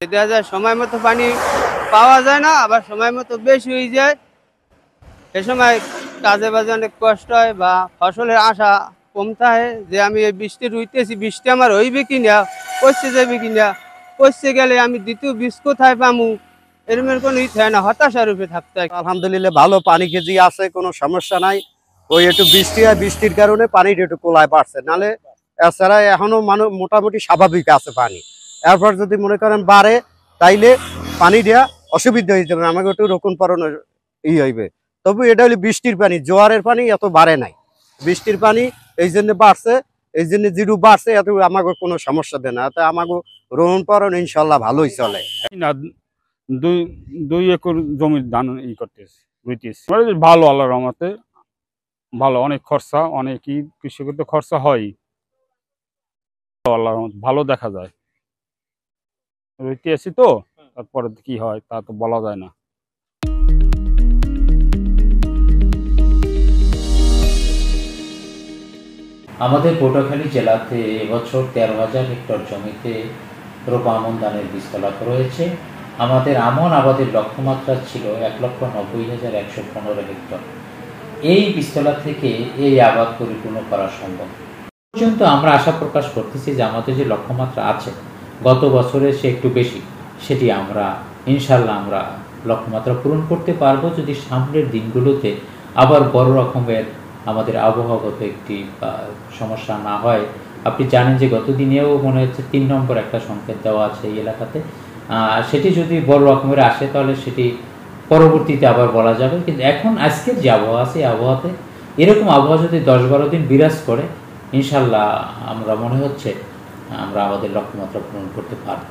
দেখা যায় সময় মতো পানি পাওয়া যায় না, আবার সময় মতো বেশি হয়ে যায়। এ সময় কাজে বাজে অনেক কষ্ট হয় বা ফসলের আশা কমতে হয় যে আমি এই বৃষ্টি রুইতেছি, বৃষ্টি আমার হইবে কিনা, পচে যাবে কিনা, পচে গেলে আমি দ্বিতীয় বীজ কোথায় পামু, এরমের কোনো ই থাকে না, হতাশার রূপে থাকতে হয়। আলহামদুলিল্লাহ ভালো পানি কেজি আছে, কোনো সমস্যা নাই। ওই একটু বৃষ্টি হয়, বৃষ্টির কারণে পানিটা একটু কোলায় বাড়ছে, নাহলে এছাড়া এখনো মোটামুটি স্বাভাবিক আছে পানি। এরপর যদি মনে করেন বাড়ে তাইলে পানি দেওয়া অসুবিধা হয়ে যাবে, আমাকে একটু রোপণ পরানো হইবে। তবু এটা হলো বৃষ্টির পানি, জোয়ারের পানি এত বাড়ে নাই, বৃষ্টির পানি এই জন্য বাড়ছে। এই জন্য যেটু বাড়ছে এত আমাকে কোনো সমস্যা দেয় না, এতে আমাকে রোপণ পরান ইনশাল্লাহ ভালোই চলে। না, দুই 2 একর জমির ধান করতেছি, রুইতেছি। ভালো, আল্লাহর রহমতে ভালো। অনেক খরচা, অনেকই কৃষকের তো খরচা হয়, আল্লাহর রহমতে ভালো দেখা যায়। রুইতেছি তো, তারপরে কি হয় তা তো বলা যায় না। আমাদের পটুয়াখালী জেলাতে এবছর 13,000 হেক্টর জমিতে রোপা আমন ধানের বীজ তোলা রয়েছে। আমাদের আমন আবাদের লক্ষ্যমাত্রা ছিল 1,90,115 হেক্টর। এই বীজতলা থেকে এই আবাদ পরিপূর্ণ করা সম্ভব। পর্যন্ত আমরা আশা প্রকাশ করতেছি যে আমাদের যে লক্ষ্যমাত্রা আছে গত বছরে সে একটু বেশি, সেটি আমরা ইনশাল্লাহ আমরা লক্ষ্যমাত্রা পূরণ করতে পারবো যদি সামনের দিনগুলোতে আবার বড় রকমের আমাদের আবহাওয়াগত একটি সমস্যা না হয়। আপনি জানেন যে গত দিনেও মনে হচ্ছে 3 নম্বর একটা সংকেত দেওয়া আছে এই এলাকাতে। সেটি যদি বড় রকমের আসে তাহলে সেটি পরবর্তীতে আবার বলা যাবে, কিন্তু এখন আজকের যে আবহাওয়া আছে আবহাওয়াতে এরকম আবহাওয়া যদি 10-12 দিন বিরাজ করে ইনশাল্লাহ আমরা মনে হচ্ছে আমরা আমাদের লক্ষ্যমাত্রা পূরণ করতে পারব।